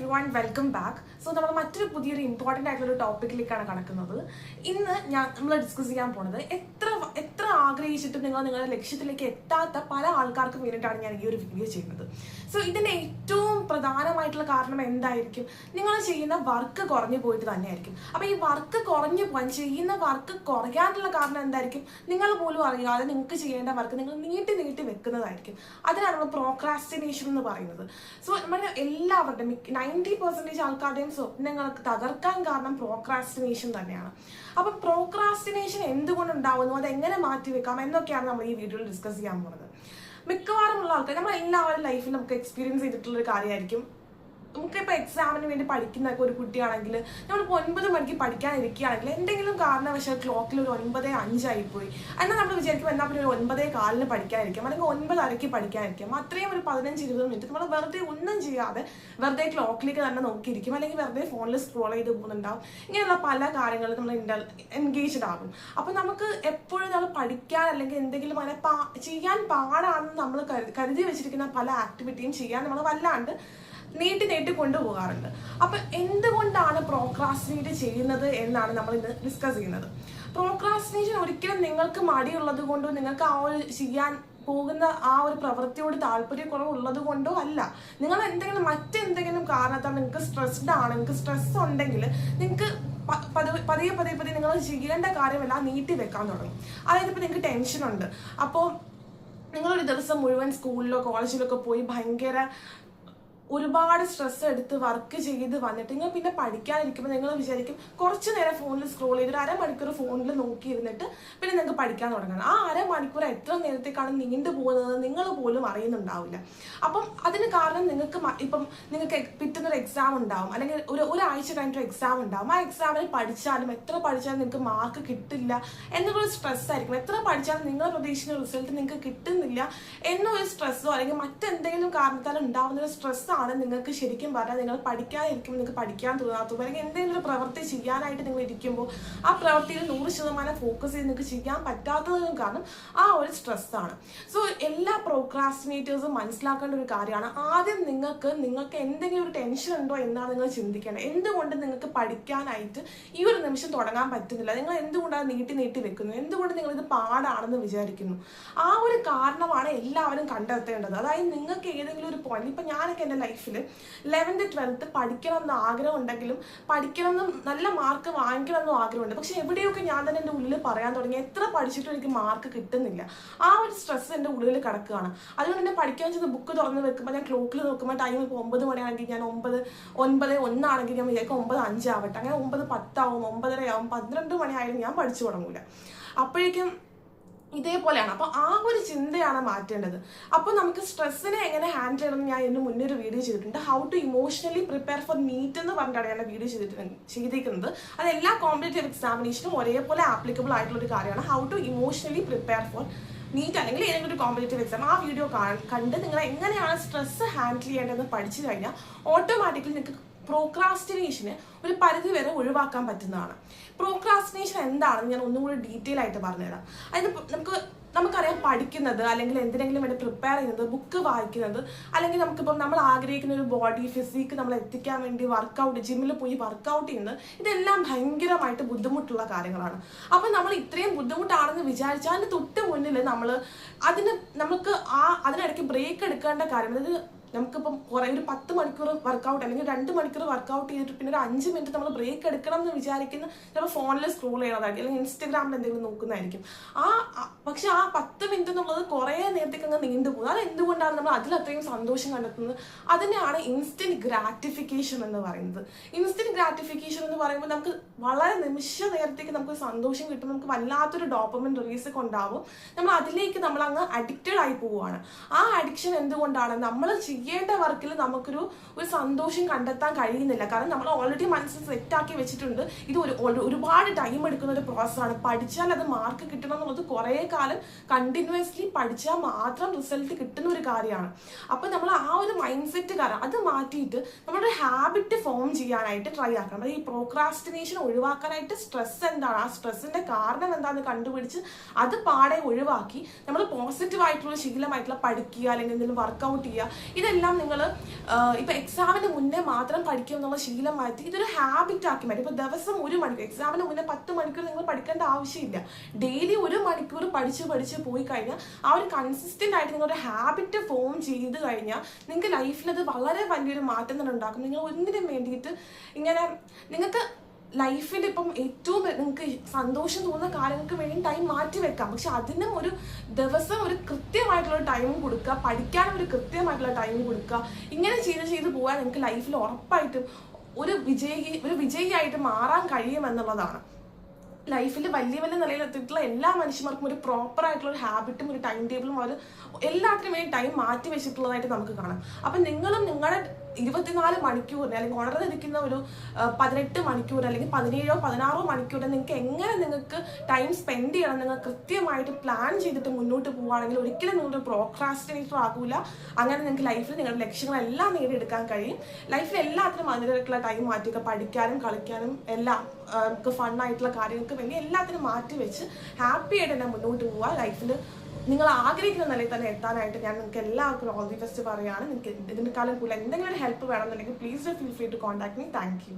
everyone, welcome back. So നമ്മൾ മറ്റൊരു പുതിയൊരു ഇമ്പോർട്ടൻ്റ് ആയിട്ടുള്ള ടോപ്പിക്കിലേക്കാണ് കടക്കുന്നത്. ഇന്ന് നമ്മൾ ഡിസ്കസ് ചെയ്യാൻ പോകുന്നത് എത്ര ആഗ്രഹിച്ചിട്ടും നിങ്ങളുടെ ലക്ഷ്യത്തിലേക്ക് എത്താത്ത പല ആൾക്കാർക്കും വേണ്ടിയിട്ടാണ് ഞാൻ ഈ ഒരു വീഡിയോ ചെയ്യുന്നത്. സോ ഇതിന്റെ ഏറ്റവും പ്രധാനമായിട്ടുള്ള കാരണം എന്തായിരിക്കും? നിങ്ങൾ ചെയ്യുന്ന വർക്ക് കുറഞ്ഞു പോയിട്ട് തന്നെയായിരിക്കും. അപ്പോൾ ഈ വർക്ക് കുറഞ്ഞു പോകാൻ ചെയ്യുന്ന വർക്ക് കുറയാനുള്ള കാരണം എന്തായിരിക്കും? നിങ്ങൾ പോലും അറിയാതെ നിങ്ങൾക്ക് ചെയ്യേണ്ട വർക്ക് നിങ്ങൾ നീട്ടി വെക്കുന്നതായിരിക്കും. അതിനാണ് നമ്മൾ പ്രോക്രാസ്റ്റിനേഷൻ എന്ന് പറയുന്നത്. സോ നമ്മുടെ എല്ലാവരുടെയും 90% ആൾക്കാരുടെയും സ്വപ്നങ്ങൾക്ക് തകർക്കാൻ കാരണം പ്രോക്രാസ്റ്റിനേഷൻ തന്നെയാണ്. അപ്പൊ പ്രോക്രാസ്റ്റിനേഷൻ എന്തുകൊണ്ടുണ്ടാവുന്നു, അത് എങ്ങനെ മാറ്റിവെക്കാം എന്നൊക്കെയാണ് നമ്മൾ ഈ വീഡിയോയിൽ ഡിസ്കസ് ചെയ്യാൻ പോകുന്നത്. മിക്കവാറുമുള്ള ആൾക്കാർ നമ്മൾ എല്ലാവരും ലൈഫിൽ നമുക്ക് എക്സ്പീരിയൻസ് ചെയ്തിട്ടുള്ള ഒരു കാര്യമായിരിക്കും. നമുക്കിപ്പോൾ എക്സാമിന് വേണ്ടി പഠിക്കുന്ന ഒരു കുട്ടിയാണെങ്കിൽ നമ്മളിപ്പോൾ 9 മണിക്ക് പഠിക്കാനിരിക്കുകയാണെങ്കിൽ എന്തെങ്കിലും കാരണവശാൽ ക്ലോക്കിൽ ഒരു 9:05 ആയിപ്പോയി. എന്നാൽ നമ്മൾ വിചാരിക്കും എന്നാൽ പിന്നെ ഒരു 9:15 പഠിക്കാനിരിക്കാം, അല്ലെങ്കിൽ 9:30 പഠിക്കാനിരിക്കാം. അത്രയും ഒരു 15-20 മിനിറ്റ് നമ്മൾ വെറുതെ ഒന്നും ചെയ്യാതെ വെറുതെ ക്ലോക്കിലേക്ക് തന്നെ നോക്കിയിരിക്കും, അല്ലെങ്കിൽ വെറുതെ ഫോണിൽ സ്ക്രോൾ ചെയ്ത് പോകുന്നുണ്ടാവും. ഇങ്ങനെയുള്ള പല കാര്യങ്ങളും നമ്മൾ എൻഗേജ്ഡ് ആകും. അപ്പം നമുക്ക് എപ്പോഴും നമ്മൾ പഠിക്കാൻ അല്ലെങ്കിൽ എന്തെങ്കിലും അങ്ങനെ ചെയ്യാൻ പാടാണെന്ന് നമ്മൾ കരുതി വെച്ചിരിക്കുന്ന പല ആക്ടിവിറ്റിയും ചെയ്യാൻ നമ്മൾ വല്ലാണ്ട് നീട്ടി കൊണ്ടുപോകാറുണ്ട്. അപ്പൊ എന്തുകൊണ്ടാണ് പ്രോക്രാസ്റ്റിനേറ്റ് ചെയ്യുന്നത് എന്നാണ് നമ്മൾ ഇന്ന് ഡിസ്കസ് ചെയ്യുന്നത്. പ്രോക്രാസ്റ്റിനേഷൻ ഒരിക്കലും നിങ്ങൾക്ക് മടിയുള്ളത് കൊണ്ടോ നിങ്ങൾക്ക് ആ ഒരു ചെയ്യാൻ പോകുന്ന ആ ഒരു പ്രവൃത്തിയോട് താല്പര്യക്കുറവുള്ളത് കൊണ്ടോ അല്ല. നിങ്ങൾ മറ്റെന്തെങ്കിലും കാരണത്താൽ നിങ്ങൾക്ക് സ്ട്രെസ്ഡ് ആണ്, നിങ്ങൾക്ക് സ്ട്രെസ് ഉണ്ടെങ്കിൽ നിങ്ങൾക്ക് പതിയെ നിങ്ങൾ ചെയ്യേണ്ട കാര്യമെല്ലാം നീട്ടി വെക്കാൻ തുടങ്ങും. അതായത് ഇപ്പൊ നിങ്ങൾക്ക് ടെൻഷൻ ഉണ്ട്, അപ്പോൾ നിങ്ങളൊരു ദിവസം മുഴുവൻ സ്കൂളിലോ കോളേജിലൊക്കെ പോയി ഭയങ്കര ഒരുപാട് സ്ട്രെസ് എടുത്ത് വർക്ക് ചെയ്ത് വന്നിട്ട് നിങ്ങൾ പിന്നെ പഠിക്കാനിരിക്കുമ്പോൾ നിങ്ങൾ വിചാരിക്കും കുറച്ച് നേരം ഫോണിൽ സ്ക്രോൾ ചെയ്ത് ഒരു അരമണിക്കൂർ ഫോണിൽ നോക്കിയിരുന്നിട്ട് പിന്നെ നിങ്ങൾക്ക് പഠിക്കാൻ തുടങ്ങണം. ആ അരമണിക്കൂർ എത്ര നേരത്തേക്കാണ് നീണ്ടു പോകുന്നത് നിങ്ങൾ പോലും അറിയുന്നുണ്ടാവില്ല. അപ്പം അതിന് കാരണം നിങ്ങൾക്ക് പിറ്റുന്നൊരു എക്സാം ഉണ്ടാവും, അല്ലെങ്കിൽ ഒരാഴ്ച കഴിഞ്ഞിട്ടൊരു എക്സാം ഉണ്ടാവും. ആ എക്സാമിൽ എത്ര പഠിച്ചാലും നിങ്ങൾക്ക് മാർക്ക് കിട്ടില്ല എന്നൊരു സ്ട്രെസ് ആയിരിക്കും. എത്ര പഠിച്ചാലും നിങ്ങൾ പ്രതീക്ഷിക്കുന്ന റിസൾട്ട് നിങ്ങൾക്ക് കിട്ടുന്നില്ല എന്നൊരു സ്ട്രെസ്സോ അല്ലെങ്കിൽ മറ്റെന്തെങ്കിലും കാരണത്താൽ ഉണ്ടാവുന്ന ഒരു സ്ട്രെസ് ആണ് നിങ്ങൾക്ക് ശരിക്കും പറഞ്ഞാൽ നിങ്ങൾ പഠിക്കാനിരിക്കുമ്പോൾ നിങ്ങൾക്ക് പഠിക്കാൻ തോന്നാത്തത്, അല്ലെങ്കിൽ എന്തെങ്കിലും ഒരു പ്രവൃത്തി ചെയ്യാനായിട്ട് നിങ്ങൾ ഇരിക്കുമ്പോൾ ആ പ്രവൃത്തിയിൽ 100% ഫോക്കസ് ചെയ്ത് നിങ്ങൾക്ക് ചെയ്യാൻ പറ്റാത്തതും കാരണം ആ ഒരു സ്ട്രെസ്സാണ്. സോ എല്ലാ പ്രോക്രാസ്റ്റിനേറ്റേഴ്സും മനസ്സിലാക്കേണ്ട ഒരു കാര്യമാണ്, ആദ്യം നിങ്ങൾക്ക് എന്തെങ്കിലും ഒരു ടെൻഷൻ ഉണ്ടോ എന്നാണ് നിങ്ങൾ ചിന്തിക്കേണ്ടത്. എന്തുകൊണ്ട് നിങ്ങൾക്ക് പഠിക്കാനായിട്ട് ഈ ഒരു നിമിഷം തുടങ്ങാൻ പറ്റുന്നില്ല, നിങ്ങൾ എന്തുകൊണ്ടാണ് നീട്ടി വെക്കുന്നത്, എന്തുകൊണ്ട് നിങ്ങൾ ഇത് പാടാണെന്ന് വിചാരിക്കുന്നു? ആ ഒരു കാരണമാണ് എല്ലാവരും കണ്ടെത്തേണ്ടത്. അതായത് നിങ്ങൾക്ക് ഏതെങ്കിലും ഒരു പോയിന്റ്, ഇപ്പൊ ഞാനൊക്കെ എൻ്റെ ലൈഫിൽ 11th 12th പഠിക്കണം എന്ന് ആഗ്രഹം ഉണ്ടെങ്കിലും പഠിക്കണമെന്നും നല്ല മാർക്ക് വാങ്ങിക്കണമെന്നും ആഗ്രഹമുണ്ട്. പക്ഷെ എവിടെയൊക്കെ ഞാൻ തന്നെ എൻ്റെ ഉള്ളിൽ പറയാൻ തുടങ്ങി എത്ര പഠിച്ചിട്ടും എനിക്ക് മാർക്ക് കിട്ടുന്നില്ല. ആ ഒരു സ്ട്രെസ് എൻ്റെ ഉള്ളിൽ കിടക്കുകയാണ്. അതുകൊണ്ട് തന്നെ പഠിക്കാൻ ചെയ്ത് ബുക്ക് തുറന്ന് വെക്കുമ്പോൾ ഞാൻ ക്ലോക്കിൽ നോക്കുമ്പോൾ ടൈം ഇപ്പോൾ 9 മണിയാണെങ്കിൽ ഞാൻ 9:01 ആണെങ്കിൽ ഞാൻ വിചാരിക്കും 9:05 ആവട്ടെ, അങ്ങനെ 9:10 ആവും, 9:30 ആവും, 12 മണിയായാലും ഞാൻ പഠിച്ചു തുടങ്ങൂല. അപ്പോഴേക്കും ഇതേപോലെയാണ്. അപ്പൊ ആ ഒരു ചിന്തയാണ് മാറ്റേണ്ടത്. അപ്പൊ നമുക്ക് സ്ട്രെസ്സിനെ എങ്ങനെ ഹാൻഡിൽ ചെയ്യണമെന്ന് ഞാൻ ഇതിന് മുന്നേ ഒരു വീഡിയോ ചെയ്തിട്ടുണ്ട്. How to emotionally prepare for NEET എന്ന് പറഞ്ഞിട്ടാണ് ഞാൻ വീഡിയോ ചെയ്തിരിക്കുന്നത്. അത് എല്ലാ കോമ്പറ്റേറ്റീവ് എക്സാമിനേഷനും ഒരേപോലെ ആപ്ലിക്കബിൾ ആയിട്ടുള്ള ഒരു കാര്യമാണ്. How to emotionally prepare for NEET അല്ലെങ്കിൽ ഏതെങ്കിലും ഒരു കോമ്പറ്റേറ്റീവ് എക്സാം. ആ വീഡിയോ കണ്ട് നിങ്ങൾ എങ്ങനെയാണ് സ്ട്രെസ് ഹാൻഡിൽ ചെയ്യേണ്ടതെന്ന് പഠിച്ചു കഴിഞ്ഞാൽ ഓട്ടോമാറ്റിക്കലി നിങ്ങൾക്ക് പ്രോക്രാസ്റ്റിനേഷന് ഒരു പരിധി വരെ ഒഴിവാക്കാൻ പറ്റുന്നതാണ്. പ്രോക്രാസ്റ്റിനേഷൻ എന്താണെന്ന് ഞാൻ ഒന്നും കൂടി ഡീറ്റെയിൽ ആയിട്ട് പറഞ്ഞുതരാം. അതിന് നമുക്കറിയാം, പഠിക്കുന്നത് അല്ലെങ്കിൽ എന്തിനെങ്കിലും വേണ്ടി പ്രിപ്പയർ ചെയ്യുന്നത്, ബുക്ക് വായിക്കുന്നത്, അല്ലെങ്കിൽ നമുക്കിപ്പം നമ്മൾ ആഗ്രഹിക്കുന്ന ഒരു ബോഡി ഫിസിക്ക് നമ്മൾ എത്തിക്കാൻ വേണ്ടി വർക്കൗട്ട്, ജിമ്മിൽ പോയി വർക്കൗട്ട് ചെയ്യുന്നത്, ഇതെല്ലാം ഭയങ്കരമായിട്ട് ബുദ്ധിമുട്ടുള്ള കാര്യങ്ങളാണ്. അപ്പം നമ്മൾ ഇത്രയും ബുദ്ധിമുട്ടാണെന്ന് വിചാരിച്ചാൽ അതിന് തൊട്ട് മുന്നിൽ നമുക്ക് അതിനിടയ്ക്ക് ബ്രേക്ക് എടുക്കേണ്ട കാര്യം, അതായത് നമുക്കിപ്പം കുറേ ഒരു 10 മണിക്കൂർ വർക്കൗട്ട് അല്ലെങ്കിൽ 2 മണിക്കൂർ വർക്കൗട്ട് ചെയ്തിട്ട് പിന്നെ ഒരു 5 മിനിറ്റ് നമ്മൾ ബ്രേക്ക് എടുക്കണം എന്ന് വിചാരിക്കുന്ന ചിലപ്പോൾ ഫോണിൽ സ്ക്രോൾ ചെയ്യണതായിരിക്കും, അല്ലെങ്കിൽ ഇൻസ്റ്റഗ്രാമിൽ എന്തെങ്കിലും നോക്കുന്നതായിരിക്കും. പക്ഷെ ആ 10 മിനിറ്റ് എന്നുള്ളത് കുറേ നേരത്തേക്ക് അങ്ങ് നീണ്ടുപോകും. അത് എന്തുകൊണ്ടാണ് നമ്മൾ അതിലത്രയും സന്തോഷം കണ്ടെത്തുന്നത്? അതിനെയാണ് ഇൻസ്റ്റന്റ് ഗ്രാറ്റിഫിക്കേഷൻ എന്ന് പറയുന്നത്. ഇൻസ്റ്റന്റ് ഗ്രാറ്റിഫിക്കേഷൻ എന്ന് പറയുമ്പോൾ നമുക്ക് വളരെ നിമിഷ നേരത്തേക്ക് നമുക്ക് സന്തോഷം കിട്ടും, നമുക്ക് വല്ലാത്തൊരു ഡോപ്പമിൻ റിലീസ് ഒക്കെ ഉണ്ടാവും. നമ്മൾ അതിലേക്ക് നമ്മൾ അങ്ങ് അഡിക്റ്റഡ് ആയി പോവുകയാണ്. ആ അഡിക്ഷൻ എന്തുകൊണ്ടാണ്? നമ്മൾ ചെയ്യേണ്ട വർക്കിൽ നമുക്കൊരു സന്തോഷം കണ്ടെത്താൻ കഴിയുന്നില്ല. കാരണം നമ്മൾ ഓൾറെഡി മനസ്സിൽ സെറ്റാക്കി വെച്ചിട്ടുണ്ട് ഇത് ഒരുപാട് ടൈം എടുക്കുന്ന ഒരു പ്രോസസ്സാണ്. പഠിച്ചാൽ അത് മാർക്ക് കിട്ടണം എന്നുള്ളത് കുറേ കാലം കണ്ടിന്യൂസ്ലി പഠിച്ചാൽ മാത്രം റിസൾട്ട് കിട്ടുന്ന ഒരു കാര്യമാണ്. അപ്പൊ നമ്മൾ ആ ഒരു മൈൻഡ് സെറ്റ് കാരണം അത് മാറ്റിയിട്ട് നമ്മുടെ ഹാബിറ്റ് ഫോം ചെയ്യാനായിട്ട് ട്രൈ ആക്കണം. ഈ പ്രോക്രാസ്റ്റിനേഷൻ ഒഴിവാക്കാനായിട്ട് സ്ട്രെസ് എന്താണ്, ആ സ്ട്രെസ്സിന്റെ കാരണം എന്താണെന്ന് കണ്ടുപിടിച്ച് അത് പാടെ ഒഴിവാക്കി നമ്മൾ പോസിറ്റീവ് ആയിട്ടുള്ള ശീലമായിട്ടുള്ള പഠിക്കുക അല്ലെങ്കിൽ എന്തെങ്കിലും വർക്കൗട്ട് ചെയ്യുക, ഇതെല്ലാം നിങ്ങൾ ഇപ്പൊ എക്സാമിന് മുന്നേ മാത്രം പഠിക്കുക എന്നുള്ള ശീലം മാറ്റി ഇതൊരു ഹാബിറ്റ് ആക്കി മാറ്റി. ഇപ്പൊ ദിവസം 1 മണിക്കൂർ, എക്സാമിന് മുന്നേ 10 മണിക്കൂർ നിങ്ങൾ പഠിക്കേണ്ട ആവശ്യമില്ല. ഡെയിലി 1 മണിക്കൂർ പഠിച്ച് പോയി കഴിഞ്ഞാൽ ആ ഒരു കൺസിസ്റ്റന്റ് ആയിട്ട് നിങ്ങളൊരു ഹാബിറ്റ് ഫോം ചെയ്ത് കഴിഞ്ഞാൽ നിങ്ങൾക്ക് ലൈഫിൽ അത് വളരെ വലിയൊരു മാറ്റം തന്നെ ഉണ്ടാക്കും. നിങ്ങൾ ഒന്നിനും വേണ്ടിയിട്ട് ഇങ്ങനെ നിങ്ങൾക്ക് ലൈഫിൽ ഇപ്പം ഏറ്റവും നിങ്ങൾക്ക് സന്തോഷം തോന്നുന്ന കാര്യങ്ങൾക്ക് വേണ്ടി ടൈം മാറ്റി വെക്കാം. പക്ഷെ അതിനും ഒരു ദിവസം ഒരു കൃത്യമായിട്ടുള്ള ടൈം കൊടുക്കുക, പഠിക്കാനും ഒരു കൃത്യമായിട്ടുള്ള ടൈം കൊടുക്കുക. ഇങ്ങനെ ചെയ്ത് പോകാൻ നിങ്ങൾക്ക് ലൈഫിൽ ഉറപ്പായിട്ടും ഒരു വിജയിയായിട്ട് മാറാൻ കഴിയുമെന്നുള്ളതാണ്. ലൈഫിൽ വലിയ നിലയിലെത്തിയിട്ടുള്ള എല്ലാ മനുഷ്യന്മാർക്കും ഒരു പ്രോപ്പർ ആയിട്ടുള്ള ഒരു ഹാബിറ്റും ഒരു ടൈം ടേബിളും അവർ എല്ലാത്തിനും വേണ്ടി ടൈം മാറ്റി വെച്ചിട്ടുള്ളതായിട്ട് നമുക്ക് കാണാം. അപ്പം നിങ്ങളും നിങ്ങളുടെ 24 മണിക്കൂറിന് അല്ലെങ്കിൽ ഉണർന്നിരിക്കുന്ന ഒരു 18 മണിക്കൂർ അല്ലെങ്കിൽ 17-16 മണിക്കൂറിന് നിങ്ങൾക്ക് ടൈം സ്പെൻഡ് ചെയ്യണം, നിങ്ങൾ കൃത്യമായിട്ട് പ്ലാൻ ചെയ്തിട്ട് മുന്നോട്ട് പോവുകയാണെങ്കിൽ ഒരിക്കലും നിങ്ങളൊരു പ്രോക്രാസ്റ്റിനേറ്റർ ആകൂല. അങ്ങനെ നിങ്ങൾക്ക് ലൈഫിൽ നിങ്ങളുടെ ലക്ഷ്യങ്ങളെല്ലാം നേടിയെടുക്കാൻ കഴിയും. ലൈഫിൽ എല്ലാത്തിനും അതിൻ്റെതായിട്ടുള്ള ടൈം മാറ്റിയൊക്കെ പഠിക്കാനും കളിക്കാനും എല്ലാം നമുക്ക് ഫണ്ണായിട്ടുള്ള കാര്യങ്ങൾക്ക് വേണ്ടി എല്ലാത്തിനും മാറ്റി വെച്ച് ഹാപ്പി ആയിട്ട് തന്നെ മുന്നോട്ട് പോവുക. ലൈഫിൽ നിങ്ങൾ ആഗ്രഹിക്കുന്ന നിലയിൽ തന്നെ എത്താനായിട്ട് ഞാൻ നിങ്ങൾക്ക് എല്ലാവർക്കും ഓൾ ദി ബെസ്റ്റ് പറയുകയാണ്. നിങ്ങൾക്ക് ഇതിനേക്കാളും കൂടുതൽ എന്തെങ്കിലും ഒരു ഹെൽപ്പ് വേണമെന്നുണ്ടെങ്കിൽ please feel free to contact me. Thank U.